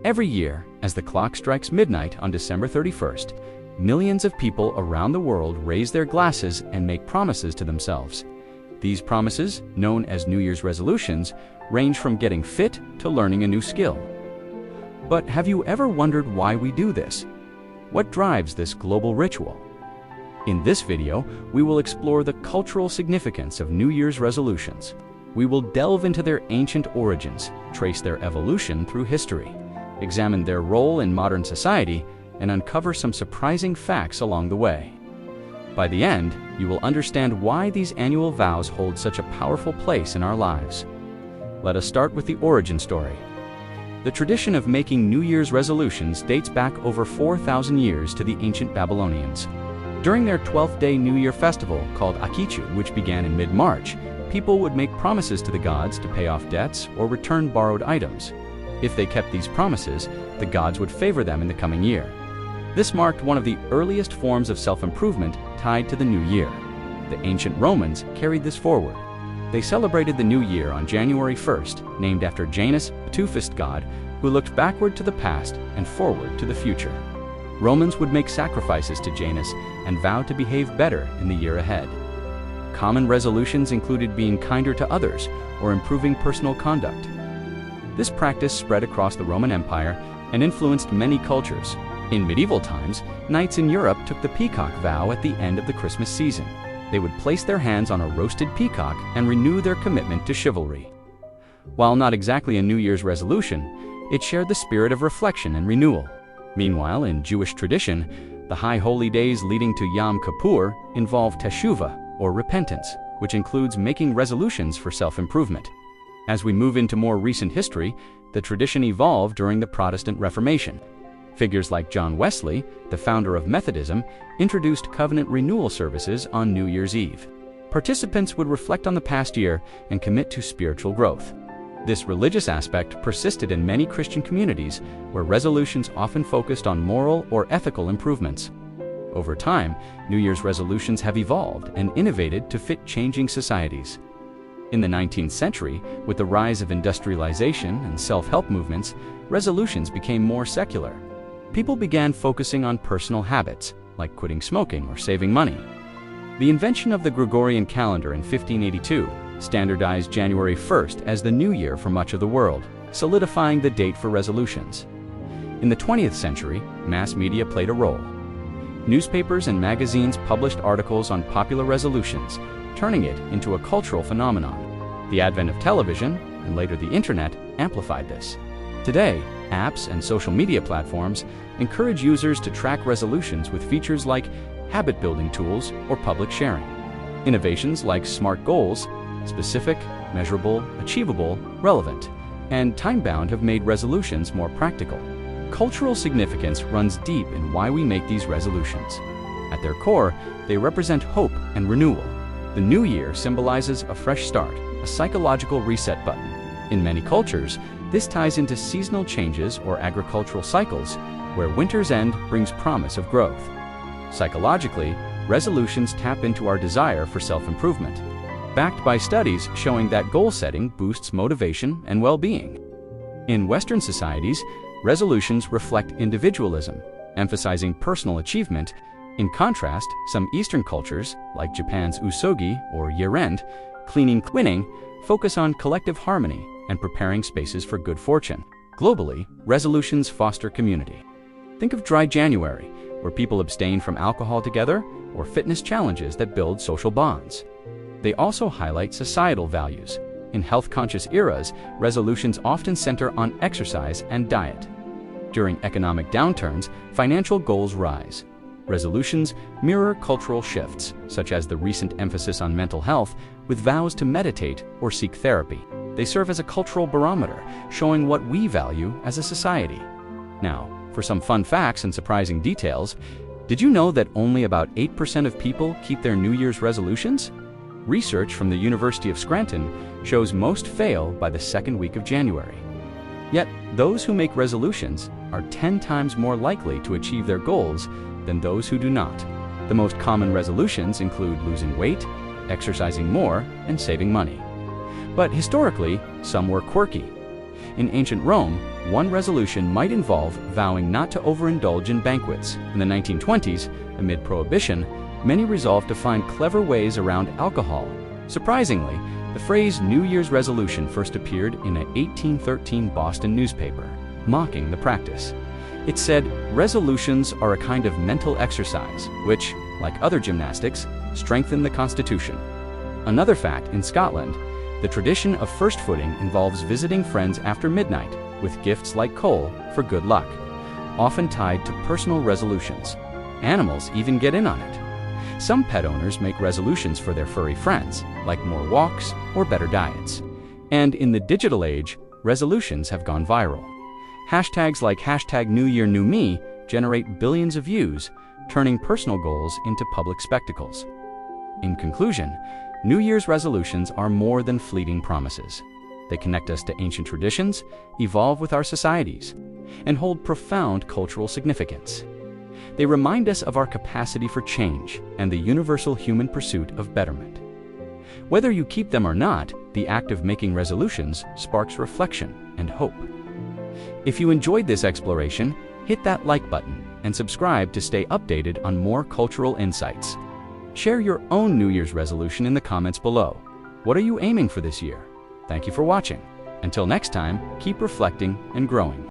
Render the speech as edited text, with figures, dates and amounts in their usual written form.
Every year, as the clock strikes midnight on December 31st, millions of people around the world raise their glasses and make promises to themselves. These promises, known as New Year's resolutions, range from getting fit to learning a new skill. But have you ever wondered why we do this? What drives this global ritual? In this video, we will explore the cultural significance of New Year's resolutions. We will delve into their ancient origins, trace their evolution through history, examine their role in modern society, and uncover some surprising facts along the way. By the end, you will understand why these annual vows hold such a powerful place in our lives. Let us start with the origin story. The tradition of making New Year's resolutions dates back over 4,000 years to the ancient Babylonians. During their 12th-day New Year festival called Akichu, which began in mid-March, people would make promises to the gods to pay off debts or return borrowed items. If they kept these promises, the gods would favor them in the coming year. This marked one of the earliest forms of self-improvement tied to the new year. The ancient Romans carried this forward. They celebrated the new year on January 1st, named after Janus, a two-faced god, who looked backward to the past and forward to the future. Romans would make sacrifices to Janus and vow to behave better in the year ahead. Common resolutions included being kinder to others or improving personal conduct. This practice spread across the Roman Empire and influenced many cultures. In medieval times, knights in Europe took the peacock vow at the end of the Christmas season. They would place their hands on a roasted peacock and renew their commitment to chivalry. While not exactly a New Year's resolution, it shared the spirit of reflection and renewal. Meanwhile, in Jewish tradition, the high holy days leading to Yom Kippur involve teshuvah, or repentance, which includes making resolutions for self-improvement. As we move into more recent history, the tradition evolved during the Protestant Reformation. Figures like John Wesley, the founder of Methodism, introduced covenant renewal services on New Year's Eve. Participants would reflect on the past year and commit to spiritual growth. This religious aspect persisted in many Christian communities, where resolutions often focused on moral or ethical improvements. Over time, New Year's resolutions have evolved and innovated to fit changing societies. In the 19th century, with the rise of industrialization and self-help movements, resolutions became more secular. People began focusing on personal habits, like quitting smoking or saving money. The invention of the Gregorian calendar in 1582 standardized January 1st as the new year for much of the world, solidifying the date for resolutions. In the 20th century, mass media played a role. Newspapers and magazines published articles on popular resolutions, turning it into a cultural phenomenon. The advent of television, and later the internet, amplified this. Today, apps and social media platforms encourage users to track resolutions with features like habit-building tools or public sharing. Innovations like SMART goals, specific, measurable, achievable, relevant, and time-bound have made resolutions more practical. Cultural significance runs deep in why we make these resolutions. At their core, they represent hope and renewal. The new year symbolizes a fresh start, a psychological reset button. In many cultures, this ties into seasonal changes or agricultural cycles, where winter's end brings promise of growth. Psychologically, resolutions tap into our desire for self-improvement, backed by studies showing that goal setting boosts motivation and well-being. In Western societies, resolutions reflect individualism, emphasizing personal achievement. In contrast, some Eastern cultures, like Japan's usogi or year-end, cleaning, focus on collective harmony and preparing spaces for good fortune. Globally, resolutions foster community. Think of Dry January, where people abstain from alcohol together, or fitness challenges that build social bonds. They also highlight societal values. In health-conscious eras, resolutions often center on exercise and diet. During economic downturns, financial goals rise. Resolutions mirror cultural shifts, such as the recent emphasis on mental health, with vows to meditate or seek therapy. They serve as a cultural barometer, showing what we value as a society. Now, for some fun facts and surprising details, did you know that only about 8% of people keep their New Year's resolutions? Research from the University of Scranton shows most fail by the second week of January. Yet, those who make resolutions are 10 times more likely to achieve their goals than those who do not. The most common resolutions include losing weight, exercising more, and saving money. But historically, some were quirky. In ancient Rome, one resolution might involve vowing not to overindulge in banquets. In the 1920s, amid Prohibition, many resolved to find clever ways around alcohol. Surprisingly, the phrase New Year's resolution first appeared in a 1813 Boston newspaper, mocking the practice. It said, resolutions are a kind of mental exercise, which, like other gymnastics, strengthen the constitution. Another fact, in Scotland, the tradition of first footing involves visiting friends after midnight with gifts like coal for good luck, often tied to personal resolutions. Animals even get in on it. Some pet owners make resolutions for their furry friends, like more walks or better diets. And in the digital age, resolutions have gone viral. Hashtags like #NewYearNewMe generate billions of views, turning personal goals into public spectacles. In conclusion, New Year's resolutions are more than fleeting promises. They connect us to ancient traditions, evolve with our societies, and hold profound cultural significance. They remind us of our capacity for change and the universal human pursuit of betterment. Whether you keep them or not, the act of making resolutions sparks reflection and hope. If you enjoyed this exploration, hit that like button and subscribe to stay updated on more cultural insights. Share your own New Year's resolution in the comments below. What are you aiming for this year? Thank you for watching. Until next time, keep reflecting and growing.